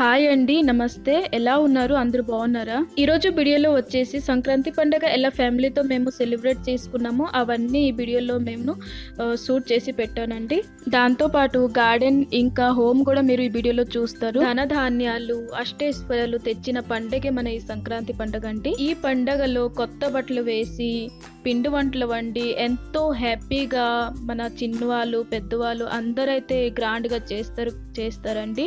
Hi అండి. నమస్తే. ఎలా ఉన్నారు? అందరూ బాగున్నారా? ఈరోజు వీడియోలో వచ్చేసి సంక్రాంతి పండుగ ఎలా ఫ్యామిలీతో మేము సెలబ్రేట్ చేసుకున్నామో అవన్నీ ఈ వీడియోలో మేము షూట్ చేసి పెట్టానండి. దాంతో పాటు గార్డెన్ ఇంకా హోమ్ కూడా మీరు ఈ వీడియోలో చూస్తారు. ధనధాన్యాలు అష్టైశ్వర్యాలు తెచ్చిన పండుగే మన ఈ సంక్రాంతి పండుగ అండి. ఈ పండుగలో కొత్త బట్టలు వేసి పిండి వంటలు వండి ఎంతో హ్యాపీగా మన చిన్నవాళ్ళు పెద్దవాళ్ళు అందరైతే గ్రాండ్గా చేస్తారండి.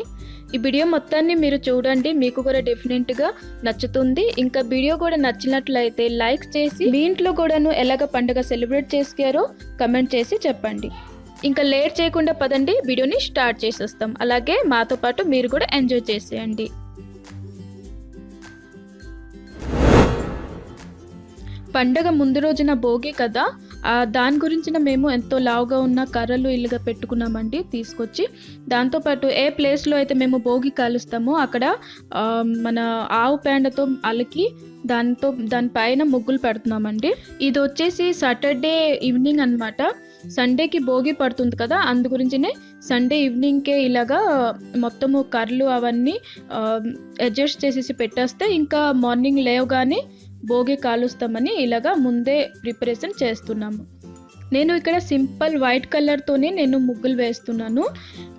ఈ వీడియో మొత్తాన్ని మీరు చూడండి, మీకు కూడా డెఫినెట్గా నచ్చుతుంది. ఇంకా వీడియో కూడా నచ్చినట్లయితే లైక్ చేసి మీ ఇంట్లో కూడాను ఎలాగ పండుగ సెలబ్రేట్ చేసారో కమెంట్ చేసి చెప్పండి. ఇంకా లేట్ చేయకుండా పదండి వీడియోని స్టార్ట్ చేసేస్తాం. అలాగే మాతో పాటు మీరు కూడా ఎంజాయ్ చేసేయండి. పండగ ముందు రోజున భోగి కదా, దాని గురించిన మేము ఎంతో లావుగా ఉన్న కర్రలు ఇల్లుగా పెట్టుకున్నామండి తీసుకొచ్చి. దాంతోపాటు ఏ ప్లేస్లో అయితే మేము భోగి కాలుస్తామో అక్కడ మన ఆవు పేడతో అలికి దానిపైన ముగ్గులు పెడుతున్నామండి. ఇది వచ్చేసి సాటర్డే ఈవినింగ్ అనమాట. సండేకి భోగి పడుతుంది కదా, అందు గురించినే సండే ఈవినింగ్కే ఇలాగా మొత్తము కర్రలు అవన్నీ అడ్జస్ట్ చేసేసి పెట్టేస్తే ఇంకా మార్నింగ్ లేవగానే భోగి కాలుస్తామని ఇలాగా ముందే ప్రిపరేషన్ చేస్తున్నాము. నేను ఇక్కడ సింపుల్ వైట్ కలర్తోనే నేను ముగ్గులు వేస్తున్నాను.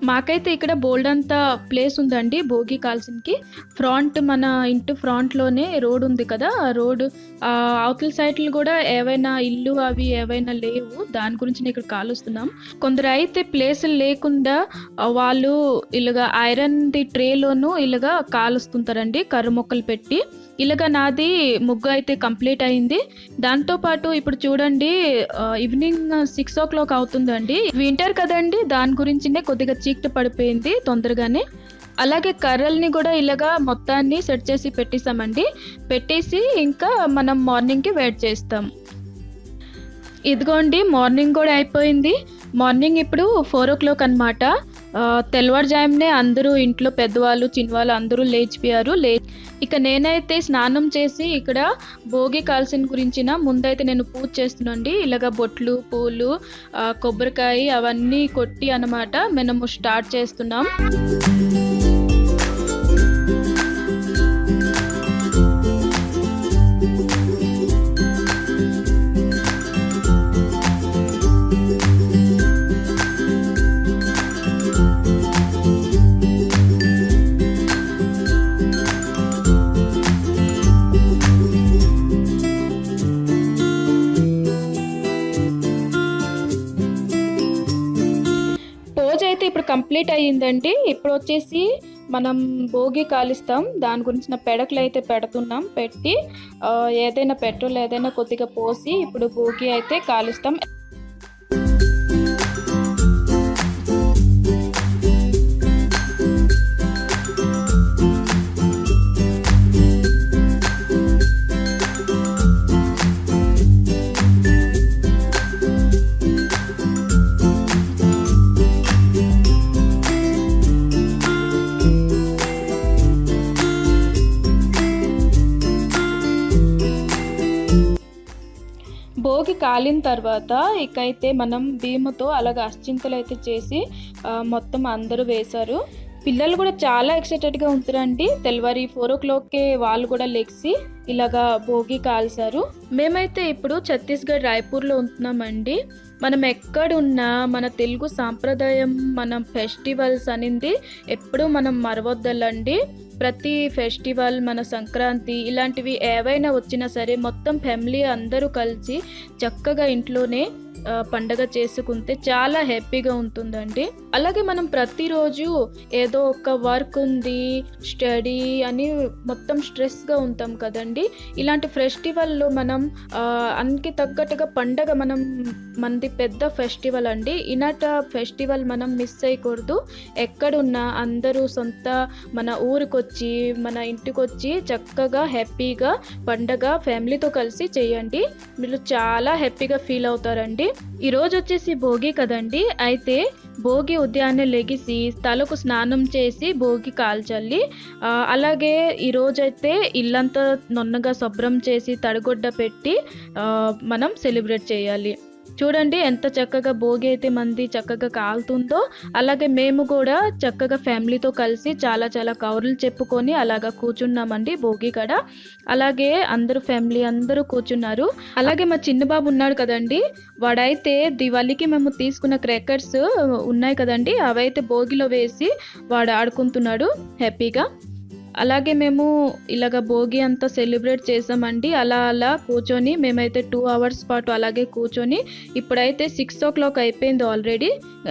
మాకైతే ఇక్కడ బోల్డ్ అంతా ప్లేస్ ఉందండి భోగి కాల్సినకి. ఫ్రంట్ మన ఇంటి ఫ్రంట్లోనే రోడ్ ఉంది కదా, ఆ రోడ్ అవతల సైడ్లు కూడా ఏవైనా ఇల్లు అవి ఏవైనా లేవు, దాని గురించి ఇక్కడ కాలుస్తున్నాం. కొందరు అయితే ప్లేసులు లేకుండా వాళ్ళు ఇలాగా ఐరన్ది ట్రేలోనూ ఇలాగా కాలుస్తుంటారండి కర్ర మొక్కలు పెట్టి. ఇలాగా నాది ముగ్గు అయితే కంప్లీట్ అయింది. దాంతోపాటు ఇప్పుడు చూడండి ఈవినింగ్ 6 o'clock అవుతుందండి. వింటర్ కదండి, దాని గురించినే కొద్దిగా చీకటి పడిపోయింది తొందరగానే. అలాగే కర్రల్ని కూడా ఇలాగా మొత్తాన్ని సెట్ చేసి పెట్టేసామండి. పెట్టేసి ఇంకా మనం మార్నింగ్కి వెయిట్ చేస్తాం. ఇదిగోండి మార్నింగ్ కూడా అయిపోయింది. మార్నింగ్ ఇప్పుడు 4 o'clock అనమాట. తెల్లవారుజామునే అందరూ ఇంట్లో పెద్దవాళ్ళు చిన్నవాళ్ళు అందరూ లేచిపోయారు. ఇక నేనైతే స్నానం చేసి ఇక్కడ భోగి కాల్సిన గురించిన ముందైతే నేను పూజ చేస్తున్నాండి. ఇలాగ బొట్లు పూలు కొబ్బరికాయ అవన్నీ కొట్టి అన్నమాట మనము స్టార్ట్ చేస్తున్నాం. ఇప్పుడు కంప్లీట్ అయ్యిందండి. ఇప్పుడు వచ్చేసి మనం భోగి కాలుస్తాం, దాని గురించిన పెడకలు అయితే పెడుతున్నాం. పెట్టి ఏదైనా పెట్రోల్ ఏదైనా కొద్దిగా పోసి ఇప్పుడు భోగి అయితే కాలుస్తాం. భోగి కాలిన తర్వాత ఇకైతే మనం బియ్యంతో అలాగ అశ్చింతలు అయితే చేసి మొత్తం అందరూ వేశారు. పిల్లలు కూడా చాలా ఎక్సైటెడ్గా ఉంటారండి. తెల్లవారి 4 o'clockకే వాళ్ళు కూడా లెగ్సి ఇలాగా భోగి కాల్చారు. మేమైతే ఇప్పుడు ఛత్తీస్గఢ్ రాయ్పూర్లో ఉంటున్నామండి. మనం ఎక్కడున్నా మన తెలుగు సాంప్రదాయం మన ఫెస్టివల్స్ అనేది ఎప్పుడూ మనం మరవద్దండి. ప్రతి ఫెస్టివల్ మన సంక్రాంతి ఇలాంటివి ఏవైనా వచ్చినా సరే మొత్తం ఫ్యామిలీ అందరూ కలిసి చక్కగా ఇంట్లోనే పండగ చేసుకుంటే చాలా హ్యాపీగా ఉంటుందండి. అలాగే మనం ప్రతిరోజు ఏదో ఒక వర్క్ ఉంది స్టడీ అని మొత్తం స్ట్రెస్గా ఉంటాం కదండి. ఇలాంటి ఫెస్టివల్లో మనం అన్నికి తగ్గట్టుగా పండగ మనది పెద్ద ఫెస్టివల్ అండి. ఇలాంటి ఫెస్టివల్ మనం మిస్ చేయకూడదు. ఎక్కడున్నా అందరూ సొంత మన ఊరికొచ్చి మన ఇంటికొచ్చి చక్కగా హ్యాపీగా పండగ ఫ్యామిలీతో కలిసి చేయండి. మీరు చాలా హ్యాపీగా ఫీల్ అవుతారండి. ఈరోజు వచ్చేసి భోగి కదండి. అయితే భోగి ఉదయాన్నే లెగిసి తలకు స్నానం చేసి భోగి కాల్చాలి. అలాగే ఈరోజైతే ఇల్లంతా నొన్నగా శుభ్రం చేసి తడిగుడ్డ పెట్టి మనం సెలబ్రేట్ చేయాలి. చూడండి ఎంత చక్కగా భోగి అయితే మంది చక్కగా కాలుతుందో, అలాగే మేము కూడా చక్కగా ఫ్యామిలీతో కలిసి చాలా చాలా కబుర్లు చెప్పుకొని అలాగా కూర్చున్నామండి భోగి కాడ. అలాగే అందరూ ఫ్యామిలీ అందరూ కూర్చున్నారు. అలాగే మా చిన్న బాబు ఉన్నాడు కదండీ! వాడైతే దివాళీకి మేము తీసుకున్న క్రాకర్స్ ఉన్నాయి కదండీ! అవైతే భోగిలో వేసి వాడు ఆడుకుంటున్నాడు హ్యాపీగా. అలాగే మేము ఇలాగ భోగి అంతా సెలబ్రేట్ చేసామండి. అలా కూర్చొని మేమైతే 2 అవర్స్ పాటు అలాగే కూర్చొని ఇప్పుడైతే 6:00 అయిపోయింది ఆల్రెడీ.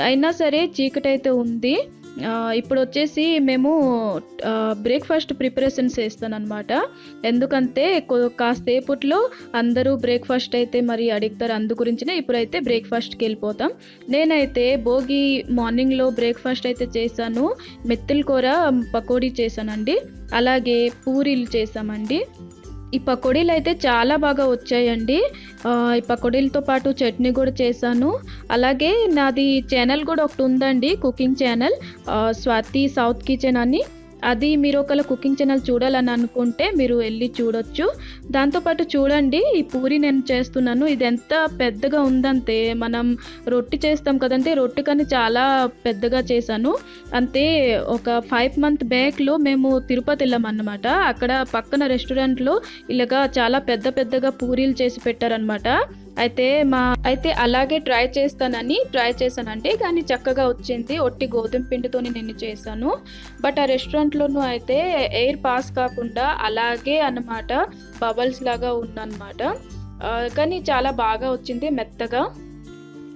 అయినా సరే చీకటైతే ఉంది. ఇప్పుడొచ్చేసి మేము బ్రేక్‌ఫాస్ట్ ప్రిపరేషన్స్ చేస్తాననమాట. ఎందుకంటే కాసేపట్లో అందరూ బ్రేక్‌ఫాస్ట్ అయితే మరి అడుగుతారు. అందు గురించినే ఇప్పుడైతే బ్రేక్‌ఫాస్ట్‌కెళ్ళిపోతాం. నేనైతే భోగి మార్నింగ్‌లో బ్రేక్‌ఫాస్ట్ అయితే చేశాను. మెత్తల కూర పకోడీ చేశానండి. అలాగే పూరీలు చేశామండి. ఈ పకోడీలు అయితే చాలా బాగా వచ్చాయండి. ఈ పకోడీలతో పాటు చట్నీ కూడా చేశాను. అలాగే నాది ఛానల్ కూడా ఒకటి ఉందండి, cooking channel, Swathi south kitchen అని. అది మీరు ఒకవేళ కుకింగ్ ఛానల్ చూడాలని అనుకుంటే మీరు వెళ్ళి చూడొచ్చు. దాంతోపాటు చూడండి ఈ పూరి నేను చేస్తున్నాను. ఇది ఎంత పెద్దగా ఉందంటే మనం రొట్టె చేస్తాం కదంటే రొట్టె కానీ చాలా పెద్దగా చేశాను. అంతే ఒక 5 మంత్ బ్యాక్‌లో మేము తిరుపతి వెళ్ళామన్నమాట. అక్కడ పక్కన రెస్టారెంట్‌లో ఇలాగా చాలా పెద్దగా పూరీలు చేసి పెట్టారనమాట. అయితే అలాగే ట్రై చేశానండి. కానీ చక్కగా వచ్చింది. ఒట్టి గోధుమ పిండితోని నేను చేశాను. బట్ ఆ రెస్టారెంట్‌లోనూ అయితే ఎయిర్ పాస్ కాకుండా అలాగే అన్నమాట బబుల్స్ లాగా ఉందన్నమాట. కానీ చాలా బాగా వచ్చింది మెత్తగా.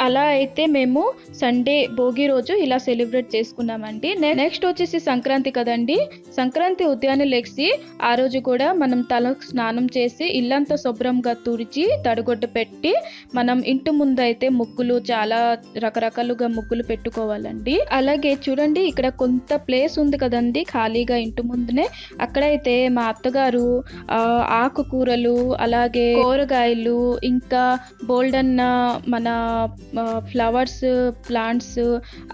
అలా అయితే మేము సండే భోగి రోజు ఇలా సెలబ్రేట్ చేసుకున్నామండి. నెక్స్ట్ వచ్చేసి సంక్రాంతి కదండి. సంక్రాంతి ఉదయాన్నే లెగిసి ఆ రోజు కూడా మనం తలకు స్నానం చేసి ఇల్లంతా శుభ్రంగా తుడిచి తడిగుడ్డ పెట్టి మనం ఇంటి ముందు అయితే ముగ్గులు చాలా రకరకాలుగా ముగ్గులు పెట్టుకోవాలండి. అలాగే చూడండి ఇక్కడ కొంత ప్లేస్ ఉంది కదండి ఖాళీగా ఇంటి ముందునే. అక్కడైతే మా అత్తగారు ఆకుకూరలు అలాగే కూరగాయలు ఇంకా బోల్డన్న మన ఫ్లవర్స్ ప్లాంట్స్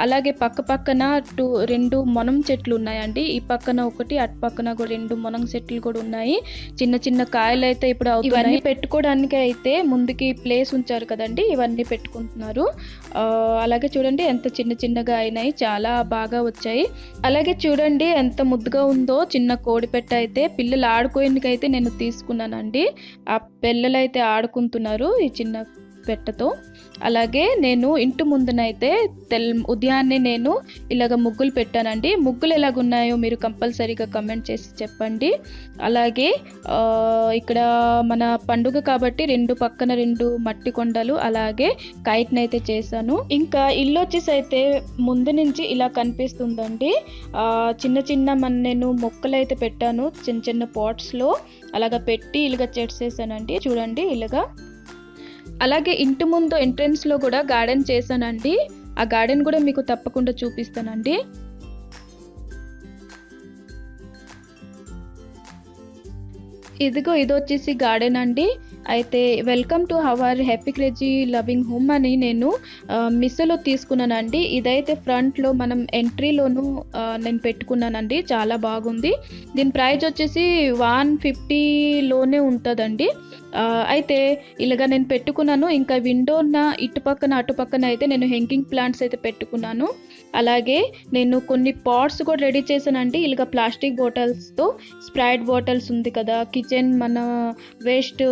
అలాగే పక్కన 2 మునం చెట్లు ఉన్నాయండి. ఈ పక్కన ఒకటి అటు పక్కన కూడా 2 మునం చెట్లు కూడా ఉన్నాయి. చిన్న కాయలు అయితే ఇప్పుడు ఇవన్నీ పెట్టుకోవడానికి అయితే ముందుకి ప్లేస్ ఉంచారు కదండి, ఇవన్నీ పెట్టుకుంటున్నారు. అలాగే చూడండి ఎంత చిన్నగా అయినాయి, చాలా బాగా వచ్చాయి. అలాగే చూడండి ఎంత ముద్దుగా ఉందో చిన్న కోడి పెట్ట అయితే పిల్లలు ఆడుకోవడానికైతే నేను తీసుకున్నానండి. ఆ పిల్లలైతే ఆడుకుంటున్నారు ఈ చిన్న పెట్టతో. అలాగే నేను ఇంటి ముందునైతే ఉదయాన్నే నేను ఇలాగ ముగ్గులు పెట్టానండి. ముగ్గులు ఎలాగున్నాయో మీరు కంపల్సరీగా కమెంట్ చేసి చెప్పండి. అలాగే ఇక్కడ మన పండుగ కాబట్టి పక్కన 2 మట్టి కొండలు అలాగే కైట్ని అయితే చేశాను. ఇంకా ఇల్లు వచ్చేసి అయితే ముందు నుంచి ఇలా కనిపిస్తుందండి. చిన్న నేను మొక్కలు అయితే పెట్టాను చిన్న పాట్స్లో అలాగ పెట్టి ఇలాగ చేసానండి. చూడండి ఇలాగా. అలాగే ఇంటి ముందు ఎంట్రన్స్లో కూడా గార్డెన్ చేశానండి. ఆ గార్డెన్ కూడా మీకు తప్పకుండా చూపిస్తానండి. ఇది వచ్చేసి గార్డెన్ అండి. అయితే welcome to our happy crazy loving home అని నేను మిస్సోలో తీసుకున్నానండి. ఇదైతే ఫ్రంట్లో మనం ఎంట్రీలోను నేను పెట్టుకున్నానండి. చాలా బాగుంది. దీని ప్రైస్ వచ్చేసి 150లోనే ఉంటుందండి. అయితే ఇలాగ నేను పెట్టుకున్నాను. ఇంకా విండో ఇటు పక్కన అయితే నేను హ్యాంగింగ్ ప్లాంట్స్ అయితే పెట్టుకున్నాను. అలాగే నేను కొన్ని పాట్స్ కూడా రెడీ చేశానండి. ఇలాగ ప్లాస్టిక్ బాటిల్స్తో స్ప్రైట్ బాటిల్స్ ఉంది కదా, కిచెన్ మన వేస్ట్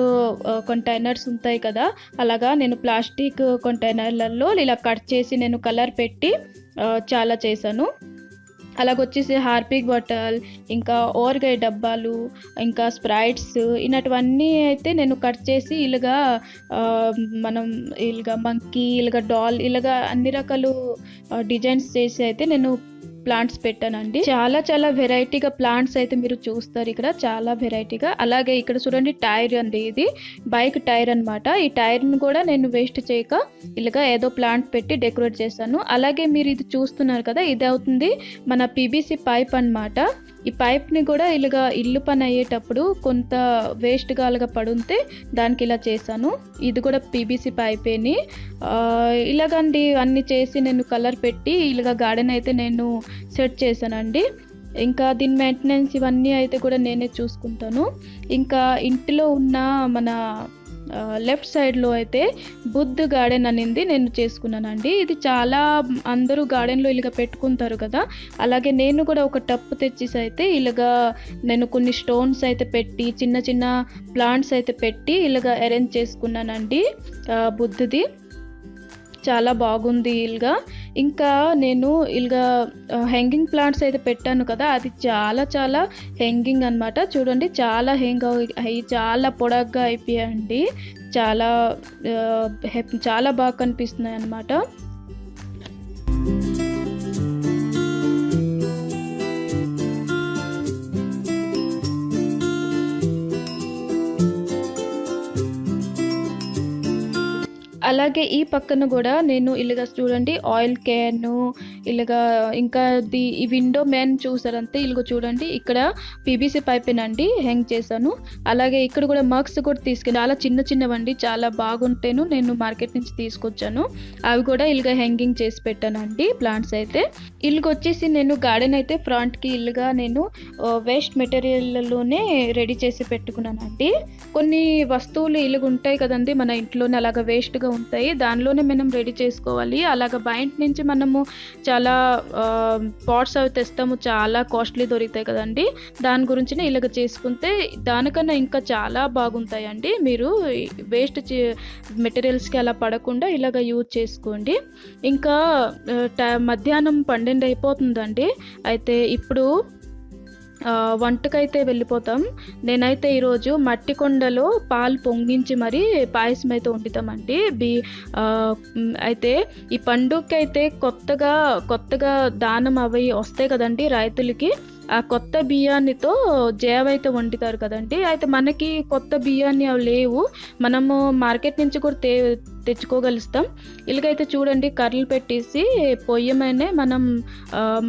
కంటైనర్స్ ఉంటాయి కదా, అలాగా నేను ప్లాస్టిక్ కంటైనర్లలో ఇలా కట్ చేసి నేను కలర్ పెట్టి చాలా చేశాను. అలాగొచ్చేసి హార్పిక్ బాటిల్ ఇంకా ఓవర్గాయ్ డబ్బాలు ఇంకా స్ప్రైట్స్ ఇలాంటివన్నీ అయితే నేను కట్ చేసి ఇలాగా మనం ఇలాగా మంకీ ఇలాగా డాల్ ఇలాగా అన్ని రకాలు డిజైన్స్ చేసి అయితే నేను ప్లాంట్స్ పెట్టానండి. చాలా వెరైటీగా ప్లాంట్స్ అయితే మీరు చూస్తారు ఇక్కడ, చాలా వెరైటీగా. అలాగే ఇక్కడ చూడండి టైర్ అండి, ఇది బైక్ టైర్ అనమాట. ఈ టైర్ని కూడా నేను వేస్ట్ చేయక ఇలాగా ఏదో ప్లాంట్ పెట్టి డెకరేట్ చేశాను. అలాగే మీరు ఇది చూస్తున్నారు కదా, ఇది అవుతుంది మన పీబీసీ పైప్ అనమాట. ఈ పైప్ని కూడా ఇలాగా ఇల్లు పని అయ్యేటప్పుడు కొంత వేస్ట్గా అలాగా పడుంటే దానికి ఇలా చేశాను. ఇది కూడా పీబీసీ పైపేని. ఇలాగండి అన్నీ చేసి నేను కలర్ పెట్టి ఇలాగ గార్డెన్ అయితే నేను సెట్ చేశానండి. ఇంకా దీని మెయింటెనెన్స్ ఇవన్నీ అయితే కూడా నేనే చూసుకుంటాను. ఇంకా ఇంటిలో ఉన్న మన లెఫ్ట్ సైడ్లో అయితే బుద్ధ్ గార్డెన్ అనింది నేను చేసుకున్నానండి. ఇది చాలా అందరూ గార్డెన్లో ఇలాగ పెట్టుకుంటారు కదా, అలాగే నేను కూడా ఒక టప్ తెచ్చేసి అయితే ఇలాగా నేను కొన్ని స్టోన్స్ అయితే పెట్టి చిన్న చిన్న ప్లాంట్స్ అయితే పెట్టి ఇలాగ అరేంజ్ చేసుకున్నానండి. బుద్ధది చాలా బాగుంది ఇలాగా. ఇంకా నేను ఇలాగా హ్యాంగింగ్ ప్లాంట్స్ అయితే పెట్టాను కదా, అది చాలా చాలా హ్యాంగింగ్ అనమాట. చూడండి చాలా హ్యాంగ్ అయ్యి చాలా పొడగ్గా అయిపోయాయండి. చాలా చాలా బాగా కనిపిస్తున్నాయి అన్నమాట. అలాగే ఈ పక్కన కూడా నేను ఇలాగ చూడండి ఆయిల్ క్యాన్ ఇలాగా, ఇంకా ఈ విండో మ్యాన్ చూసారంతే ఇలాగ చూడండి ఇక్కడ పీవీసీ పైపేనండి హ్యాంగ్ చేశాను. అలాగే ఇక్కడ కూడా మగ్స్ కూడా తీసుకెళ్ళి చాలా చిన్న చిన్నవండి, చాలా బాగుంటేను నేను మార్కెట్ నుంచి తీసుకొచ్చాను. అవి కూడా ఇలాగ హ్యాంగింగ్ చేసి పెట్టానండి ప్లాంట్స్ అయితే. ఇలాగ వచ్చేసి నేను గార్డెన్ అయితే ఫ్రంట్కి ఇలాగా నేను వేస్ట్ మెటీరియల్లోనే రెడీ చేసి పెట్టుకున్నానండి. కొన్ని వస్తువులు ఇలాగ ఉంటాయి కదండి మన ఇంట్లోనే అలాగ వేస్ట్గా ఉంటాయి, దానిలోనే మనం రెడీ చేసుకోవాలి. అలాగ బయట నుంచి మనము చాలా పాట్స్ అవి తెస్తాము, చాలా కాస్ట్లీ దొరుకుతాయి కదండి, దాని గురించి ఇలాగ చేసుకుంటే దానికన్నా ఇంకా చాలా బాగుంటాయండి. మీరు వేస్ట్ మెటీరియల్స్కి అలా పడకుండా ఇలాగ యూజ్ చేసుకోండి. ఇంకా మధ్యాహ్నం 12 అయిపోతుందండి. అయితే ఇప్పుడు వంటకైతే వెళ్ళిపోతాం. నేనైతే ఈరోజు మట్టి కొండలో పాలు పొంగించి మరి పాయసం అయితే వండుతామండి. అయితే ఈ పండుగకి అయితే కొత్తగా దానం అవి వస్తాయి కదండి రైతులకి, ఆ కొత్త బియ్యాన్నితో జేవ అయితే వండుతారు కదండి. అయితే మనకి కొత్త బియ్యాన్ని అవి లేవు, మనము మార్కెట్ నుంచి కూడా తెచ్చుకోగలుగుతాం. ఇలాగైతే చూడండి కర్రలు పెట్టేసి పొయ్యమనే మనం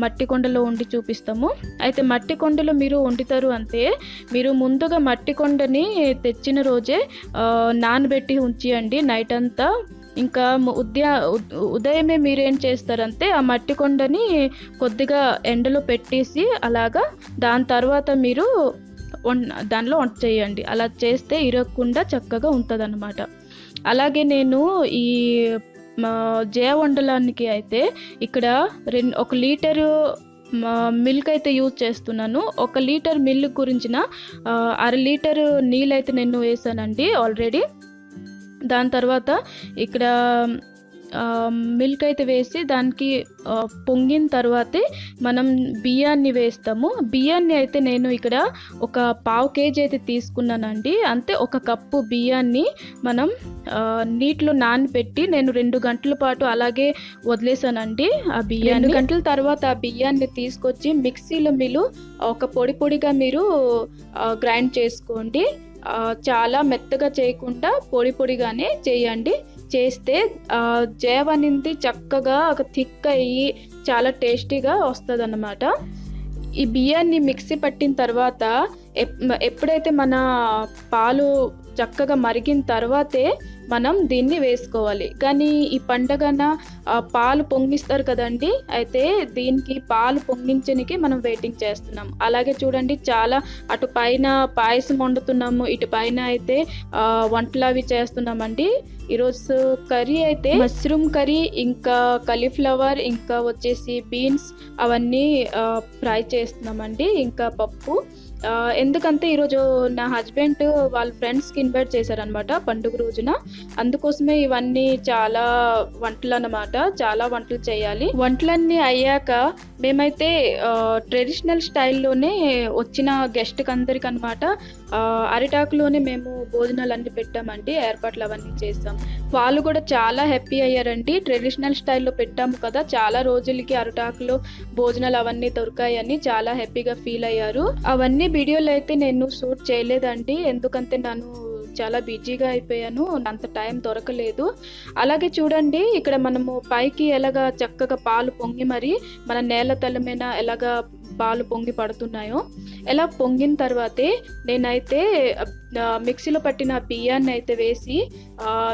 మట్టి కొండలో వండి చూపిస్తాము. అయితే మట్టి కొండలో మీరు వండుతారు అంటే మీరు ముందుగా మట్టి కొండని తెచ్చిన రోజే నానబెట్టి ఉంచియండి నైట్ అంతా. ఇంకా ఉదయమే మీరేం చేస్తారంటే ఆ మట్టి కొండని కొద్దిగా ఎండలో పెట్టేసి అలాగా దాని తర్వాత మీరు దానిలో వంట చేయండి. అలా చేస్తే ఇరగకుండా చక్కగా ఉంటుంది అన్నమాట. అలాగే నేను ఈ జేవ వండడానికి అయితే ఇక్కడ 1 లీటరు మిల్క్ అయితే యూజ్ చేస్తున్నాను. 1 లీటర్ మిల్క్ గురించిన 1/2 లీటర్ నీళ్ళు అయితే నేను వేసానండి ఆల్రెడీ. దాని తర్వాత ఇక్కడ మిల్క్ అయితే వేసి దానికి పొంగిన తర్వాతే మనం బియ్యాన్ని వేస్తాము. బియ్యాన్ని అయితే నేను ఇక్కడ ఒక 1/2 కేజీ అయితే తీసుకున్నానండి. అంతే 1 కప్పు బియ్యాన్ని మనం నీటిలో నానబెట్టి నేను 2 గంటల పాటు అలాగే వదిలేసానండి. ఆ బియ్యాన్ని 2 గంటల తర్వాత ఆ బియ్యాన్ని తీసుకొచ్చి మిక్సీలో మీరు ఒక పొడిగా మీరు గ్రైండ్ చేసుకోండి. చాలా మెత్తగా చేయకుండా పొడిగానే చేయండి. చేస్తే జేవ అనేది చక్కగా థిక్ అయ్యి చాలా టేస్టీగా వస్తుంది అన్నమాట. ఈ బియ్యాన్ని మిక్సీ పట్టిన తర్వాత ఎప్పుడైతే మన పాలు చక్కగా మరిగిన తర్వాతే మనం దీన్ని వేసుకోవాలి. కానీ ఈ పండగన పాలు పొంగిస్తారు కదండి, అయితే దీనికి పాలు పొంగించడానికి మనం వెయిటింగ్ చేస్తున్నాం. అలాగే చూడండి చాలా అటు పైన పాయసం వండుతున్నాము, ఇటు పైన అయితే వంటలు అవి చేస్తున్నామండి. ఈరోజు కర్రీ అయితే మష్రూమ్ కర్రీ, ఇంకా కాలీఫ్లవర్, ఇంకా వచ్చేసి బీన్స్ అవన్నీ ఫ్రై చేస్తున్నామండి, ఇంకా పప్పు. ఎందుకంటే ఈరోజు నా హస్బెండ్ వాళ్ళ ఫ్రెండ్స్కి ఇన్వైట్ చేశారనమాట పండుగ రోజున, అందుకోసమే ఇవన్నీ చాలా వంటలు అన్నమాట. చాలా వంటలు చేయాలి. వంటలన్నీ అయ్యాక మేమైతే ట్రెడిషనల్ స్టైల్లోనే వచ్చిన గెస్ట్కి అందరికి అనమాట అరిటాకులోనే మేము భోజనాలు అన్నీ పెట్టామండి, ఏర్పాట్లు అవన్నీ చేస్తాం. వాళ్ళు కూడా చాలా హ్యాపీ అయ్యారండి. ట్రెడిషనల్ స్టైల్లో పెట్టాము కదా, చాలా రోజులకి అరిటాకులో భోజనాలు అవన్నీ దొరికాయని చాలా హ్యాపీగా ఫీల్ అయ్యారు. అవన్నీ వీడియోలో అయితే నేను షూట్ చేయలేదండి, ఎందుకంటే నేను చాలా బిజీగా అయిపోయాను, అంత టైం దొరకలేదు. అలాగే చూడండి ఇక్కడ మనము పైకి ఎలాగా చక్కగా పాలు పొంగి మరి మన నేల తల మీద ఎలాగా పాలు పొంగి పడుతున్నాయో, ఎలా పొంగిన తర్వాతే నేనైతే మిక్సీలో పట్టిన బియ్యాన్ని అయితే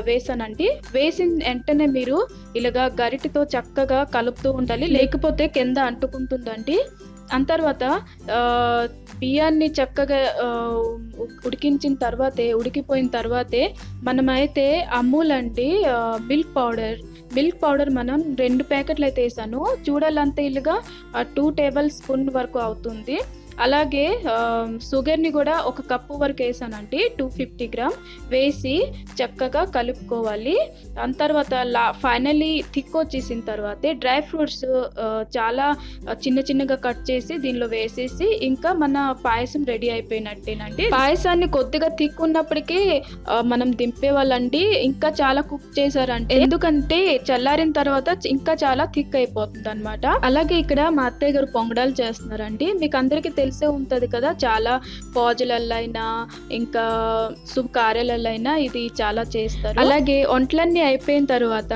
వేసానండి. వేసిన వెంటనే మీరు ఇలాగా గరిటితో చక్కగా కలుపుతూ ఉండాలి, లేకపోతే కింద అంటుకుంటుందండి. అంత తర్వాత బియ్యాన్ని చక్కగా ఉడికించిన తర్వాతే ఉడికిపోయిన తర్వాతే మనమైతే అమూల్ అండి మిల్క్ పౌడర్ మనం 2 ప్యాకెట్లు అయితే వేసాను. చూడాలంటే ఇలాగా 2 టేబుల్ స్పూన్ వరకు అవుతుంది. అలాగే షుగర్ని కూడా 1 కప్పు వరకు వేసానండి. 250 గ్రామ్ వేసి చక్కగా కలుపుకోవాలి. దాని తర్వాత ఫైనల్లీ థిక్ వచ్చేసిన తర్వాతే డ్రై ఫ్రూట్స్ చాలా చిన్నగా కట్ చేసి దీనిలో వేసేసి ఇంకా మన పాయసం రెడీ అయిపోయినట్టేనండి. పాయసాన్ని కొద్దిగా థిక్ ఉన్నప్పటికీ మనం దింపేవాళ్ళండి. ఇంకా చాలా కుక్ చేశారంటే, ఎందుకంటే చల్లారిన తర్వాత ఇంకా చాలా థిక్ అయిపోతుంది అనమాట. అలాగే ఇక్కడ మా అత్తయ్య గారు పొంగడాలు చేస్తున్నారండి. మీకు అందరికీ తెలిసే ఉంటది కదా, చాలా పూజలైనా ఇంకా శుభకార్యాలైనా ఇది చాలా చేస్తారు. అలాగే వంటలన్నీ అయిపోయిన తర్వాత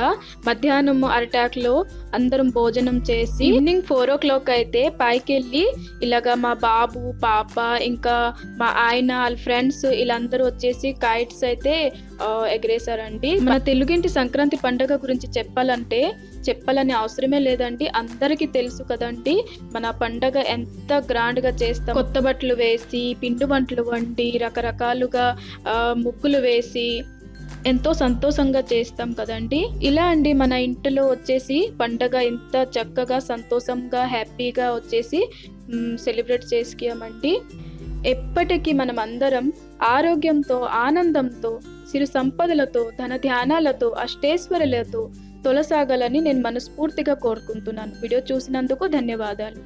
మధ్యాహ్నం అరటాకులో అందరం భోజనం చేసి ఈవినింగ్ 4 o'clock అయితే పైకి వెళ్ళి ఇలాగా మా బాబు పాప ఇంకా మా ఆయన వాళ్ళ ఫ్రెండ్స్ వీళ్ళందరూ వచ్చేసి కైట్స్ అయితే ఎగరేశారండి. మన తెలుగింటి సంక్రాంతి పండుగ గురించి చెప్పాలని అవసరమే లేదండి, అందరికీ తెలుసు కదండి మన పండగ ఎంత గ్రాండ్ గా చేస్తాం. కొత్త బట్టలు వేసి పిండి వంటలు వండి రకరకాలుగా ముగ్గులు వేసి ఎంతో సంతోషంగా చేస్తాం కదండి. ఇలా అండి మన ఇంటిలో వచ్చేసి పండగ ఎంత చక్కగా సంతోషంగా హ్యాపీగా వచ్చేసి సెలబ్రేట్ చేసుకున్నామండి. ఎప్పటికీ మనం అందరం ఆరోగ్యంతో ఆనందంతో సిరి సంపదలతో ధన ధ్యానాలతో అష్టైశ్వర్యాలతో తొలసాగాలని నేను మనస్ఫూర్తిగా కోరుకుంటున్నాను. వీడియో చూసినందుకు ధన్యవాదాలు.